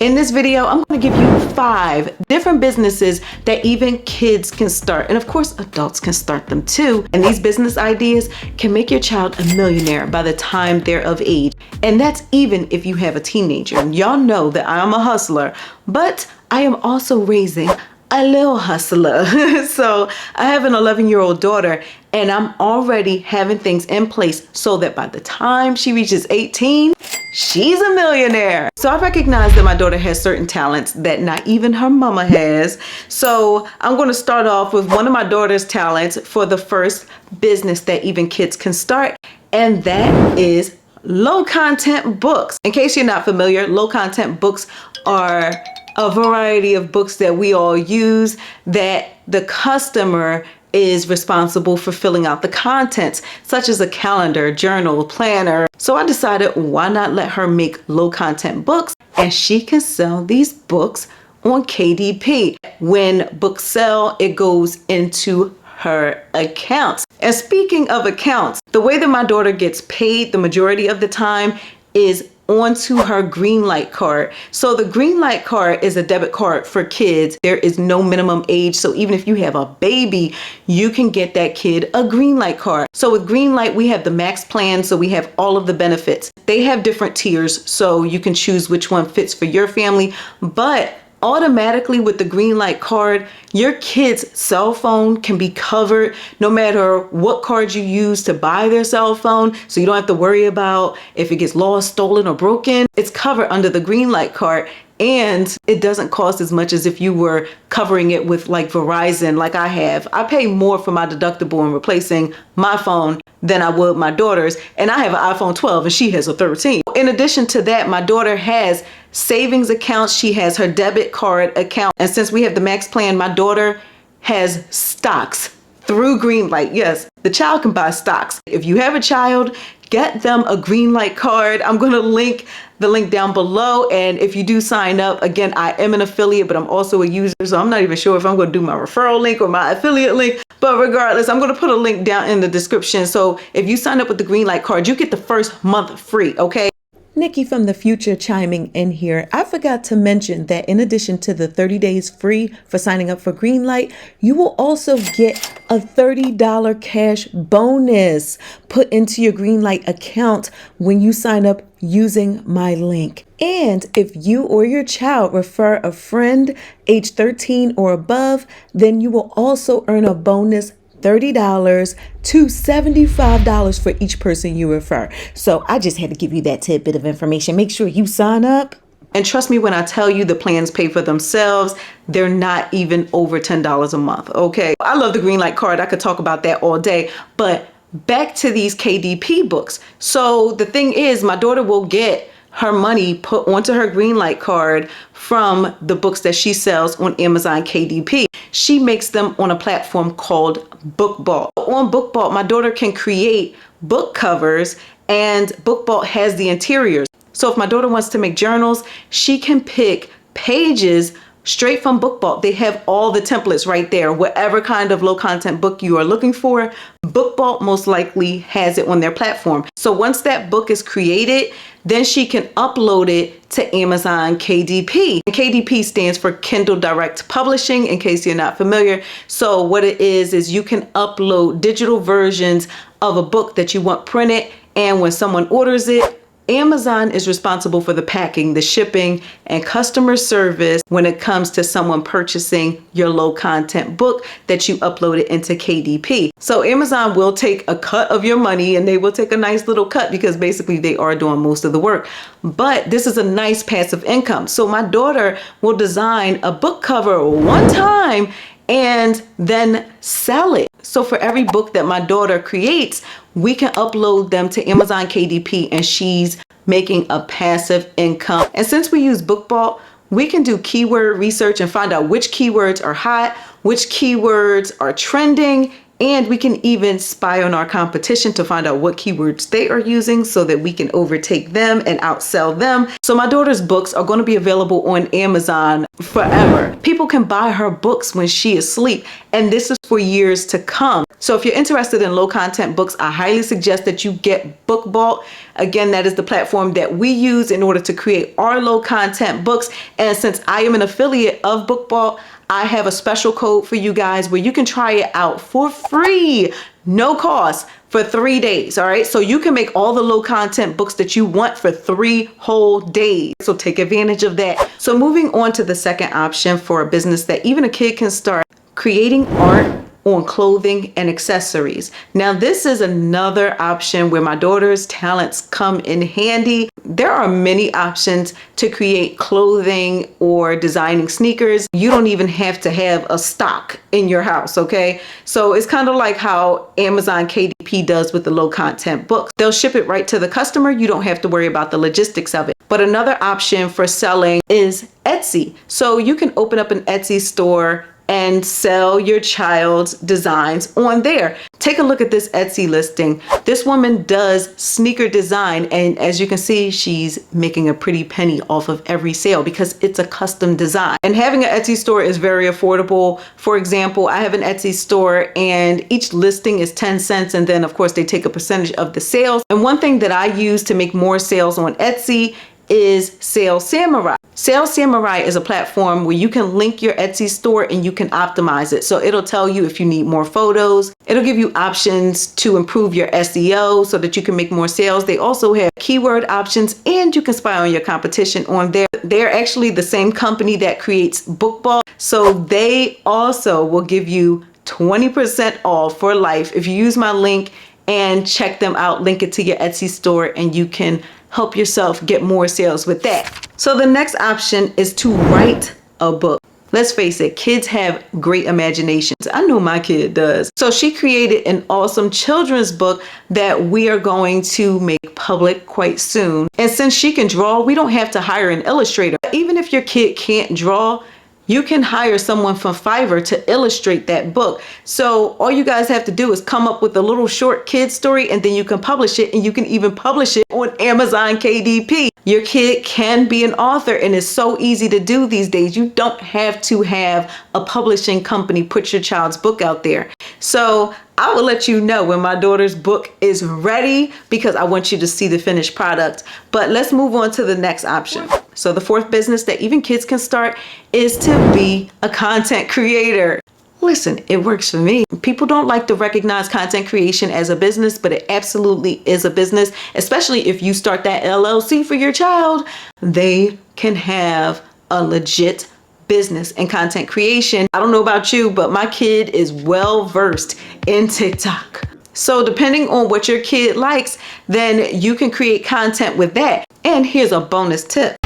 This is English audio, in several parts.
In this video, I'm going to give you 5 different businesses that even kids can start. And of course, adults can start them too. And these business ideas can make your child a millionaire by the time they're of age. And that's even if you have a teenager. Y'all know that I'm a hustler, but I am also raising a little hustler. So I have an 11-year-old daughter, and I'm already having things in place so that by the time she reaches 18, she's a millionaire. So I recognize that my daughter has certain talents that not even her mama has. So I'm going to start off with one of my daughter's talents for the first business that even kids can start, and that is low content books. In case you're not familiar, low content books are a variety of books that we all use that the customer is responsible for filling out the contents, such as a calendar, journal, planner. So I decided, why not let her make low content books, and she can sell these books on KDP. When books sell, it goes into her accounts. And speaking of accounts, the way that my daughter gets paid the majority of the time is onto her Greenlight card. So the Greenlight card is a debit card for kids. There is no minimum age. So even if you have a baby, you can get that kid a Greenlight card. So with Greenlight, we have the max plan. So we have all of the benefits. They have different tiers, so you can choose which one fits for your family. But automatically with the Greenlight card, your kid's cell phone can be covered no matter what card you use to buy their cell phone. So you don't have to worry about if it gets lost, stolen, or broken. It's covered under the Greenlight card. And it doesn't cost as much as if you were covering it with like Verizon, like I have. I pay more for my deductible in replacing my phone than I would my daughter's. And I have an iPhone 12 and she has a 13. In addition to that, my daughter has savings accounts. She has her debit card account. And since we have the max plan, my daughter has stocks through Greenlight. Yes, the child can buy stocks. If you have a child, get them a Greenlight card. I'm going to link the link down below. And if you do sign up, again, I am an affiliate, but I'm also a user. So I'm not even sure if I'm going to do my referral link or my affiliate link. But regardless, I'm going to put a link down in the description. So if you sign up with the Greenlight card, you get the first month free. Okay. Nikki from the future chiming in here. I forgot to mention that in addition to the 30 days free for signing up for Greenlight, you will also get a $30 cash bonus put into your Greenlight account when you sign up using my link. And if you or your child refer a friend age 13 or above, then you will also earn a bonus $30 to $75 for each person you refer. So I just had to give you that tidbit of information. Make sure you sign up. And trust me when I tell you the plans pay for themselves. They're not even over $10 a month. Okay. I love the Greenlight card. I could talk about that all day, but back to these KDP books. So the thing is, my daughter will get her money put onto her Greenlight card from the books that she sells on Amazon KDP. She makes them on a platform called BookBalt. On BookBalt, my daughter can create book covers, and BookBalt has the interiors. So if my daughter wants to make journals, she can pick pages straight from BookBalt. They have all the templates right there. Whatever kind of low content book you are looking for, BookBalt most likely has it on their platform. So once that book is created, then she can upload it to Amazon KDP. And KDP stands for Kindle Direct Publishing, in case you're not familiar. So what it is you can upload digital versions of a book that you want printed, and when someone orders it, Amazon is responsible for the packing, the shipping, and customer service when it comes to someone purchasing your low content book that you uploaded into KDP. So Amazon will take a cut of your money, and they will take a nice little cut because basically they are doing most of the work. But this is a nice passive income. So my daughter will design a book cover one time and then sell it. So for every book that my daughter creates, we can upload them to Amazon KDP, and she's making a passive income. And since we use BookBalt, we can do keyword research and find out which keywords are hot, which keywords are trending, and we can even spy on our competition to find out what keywords they are using so that we can overtake them and outsell them. So my daughter's books are going to be available on Amazon forever. People can buy her books when she is asleep, and this is for years to come. So if you're interested in low content books, I highly suggest that you get Book Vault. Again, that is the platform that we use in order to create our low content books. And since I am an affiliate of Book Vault, I have a special code for you guys where you can try it out for free, no cost, for 3 days. All right. So you can make all the low content books that you want for 3 whole days. So take advantage of that. So moving on to the second option for a business that even a kid can start, creating art on clothing and accessories. Now, this is another option where my daughter's talents come in handy. There are many options to create clothing or designing sneakers. You don't even have to have a stock in your house, okay? So it's kind of like how Amazon KDP does with the low content books. They'll ship it right to the customer. You don't have to worry about the logistics of it. But another option for selling is Etsy. So you can open up an Etsy store and sell your child's designs on there. Take a look at this Etsy listing. This woman does sneaker design, and as you can see, she's making a pretty penny off of every sale because it's a custom design. And having an Etsy store is very affordable. For example, I have an Etsy store and each listing is 10 cents, and then of course they take a percentage of the sales. And one thing that I use to make more sales on Etsy is Sales Samurai. Sales Samurai is a platform where you can link your Etsy store and you can optimize it. So it'll tell you if you need more photos. It'll give you options to improve your SEO so that you can make more sales. They also have keyword options, and you can spy on your competition on there. They're actually the same company that creates Book Vault. So they also will give you 20% off for life if you use my link and check them out, link it to your Etsy store, and you can help yourself get more sales with that. So the next option is to write a book. Let's face it, kids have great imaginations. I know my kid does. So she created an awesome children's book that we are going to make public quite soon. And since she can draw, we don't have to hire an illustrator. Even if your kid can't draw, you can hire someone from Fiverr to illustrate that book. So all you guys have to do is come up with a little short kid story, and then you can publish it, and you can even publish it on Amazon KDP. Your kid can be an author, and it's so easy to do these days. You don't have to have a publishing company put your child's book out there. So I will let you know when my daughter's book is ready because I want you to see the finished product. But let's move on to the next option. So the fourth business that even kids can start is to be a content creator. Listen, it works for me. People don't like to recognize content creation as a business, but it absolutely is a business, especially if you start that LLC for your child. They can have a legit business and content creation. I don't know about you, but my kid is well versed in TikTok. So depending on what your kid likes, then you can create content with that. And here's a bonus tip.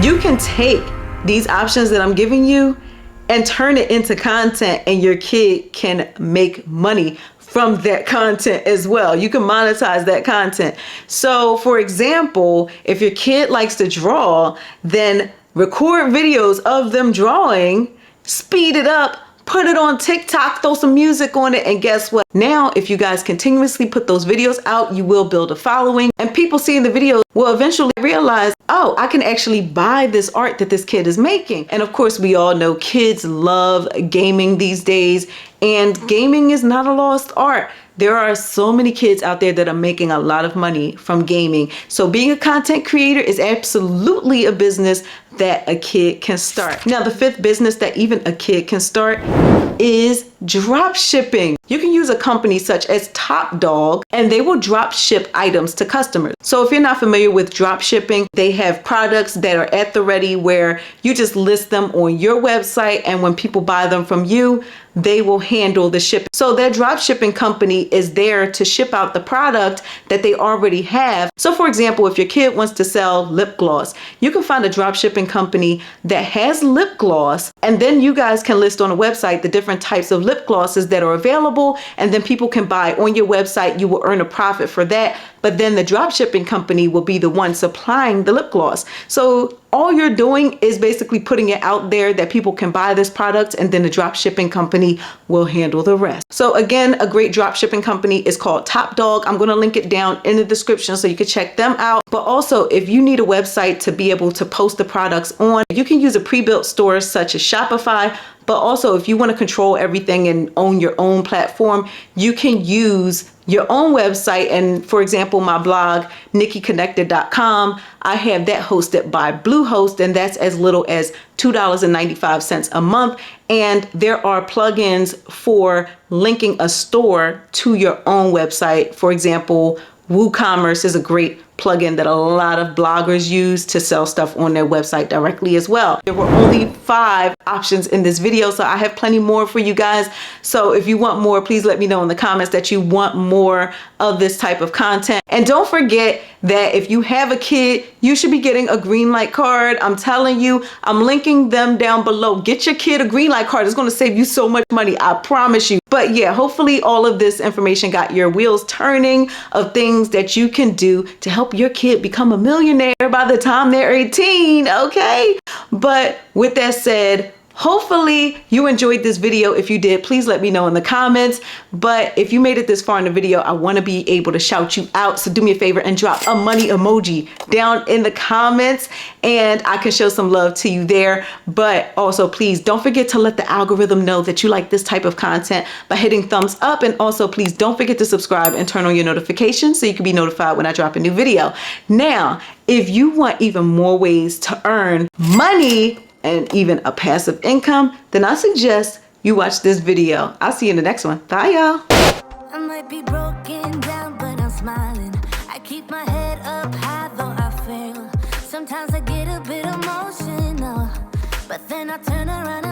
You can take these options that I'm giving you and turn it into content, and your kid can make money from that content as well. You can monetize that content. So for example, if your kid likes to draw, then record videos of them drawing, speed it up, put it on TikTok, throw some music on it, and guess what? Now, if you guys continuously put those videos out, you will build a following, and people seeing the videos will eventually realize, oh, I can actually buy this art that this kid is making. And of course, we all know kids love gaming these days, and gaming is not a lost art. There are so many kids out there that are making a lot of money from gaming. So being a content creator is absolutely a business that a kid can start. Now, the fifth business that even a kid can start is drop shipping. You can use a company such as Top Dog, and they will drop ship items to customers. So if you're not familiar with drop shipping, they have products that are at the ready where you just list them on your website, and when people buy them from you, they will handle the shipping. So their drop shipping company is there to ship out the product that they already have. So for example, if your kid wants to sell lip gloss, you can find a drop shipping company that has lip gloss, and then you guys can list on a website the different types of lip glosses that are available. available, and then people can buy on your website. You will earn a profit for that, but then the drop shipping company will be the one supplying the lip gloss. So all you're doing is basically putting it out there that people can buy this product, and then the drop shipping company will handle the rest. So again, a great drop shipping company is called Top Dog. I'm going to link it down in the description so you can check them out. But also, if you need a website to be able to post the products on, you can use a pre-built store such as Shopify. But also, if you want to control everything and own your own platform, you can use your own website. And for example, my blog, NikkiConnected.com, I have that hosted by Bluehost, and that's as little as $2.95 a month. And there are plugins for linking a store to your own website. For example, WooCommerce is a great plugin that a lot of bloggers use to sell stuff on their website directly as well. There were only 5 options in this video, so I have plenty more for you guys. So if you want more, please let me know in the comments that you want more of this type of content. And don't forget that if you have a kid, you should be getting a Greenlight card. I'm telling you, I'm linking them down below. Get your kid a Greenlight card. It's going to save you so much money, I promise you. But yeah, hopefully all of this information got your wheels turning of things that you can do to help your kid become a millionaire by the time they're 18, okay? But with that said, hopefully you enjoyed this video. If you did, please let me know in the comments. But if you made it this far in the video, I want to be able to shout you out. So do me a favor and drop a money emoji down in the comments, and I can show some love to you there. But also, please don't forget to let the algorithm know that you like this type of content by hitting thumbs up. And also, please don't forget to subscribe and turn on your notifications so you can be notified when I drop a new video. Now, if you want even more ways to earn money and even a passive income, then I suggest you watch this video. I'll see you in the next one. Bye, y'all. I might be broken down, but I'm smiling. I keep my head up high, though I fail. Sometimes I get a bit emotional, but then I turn around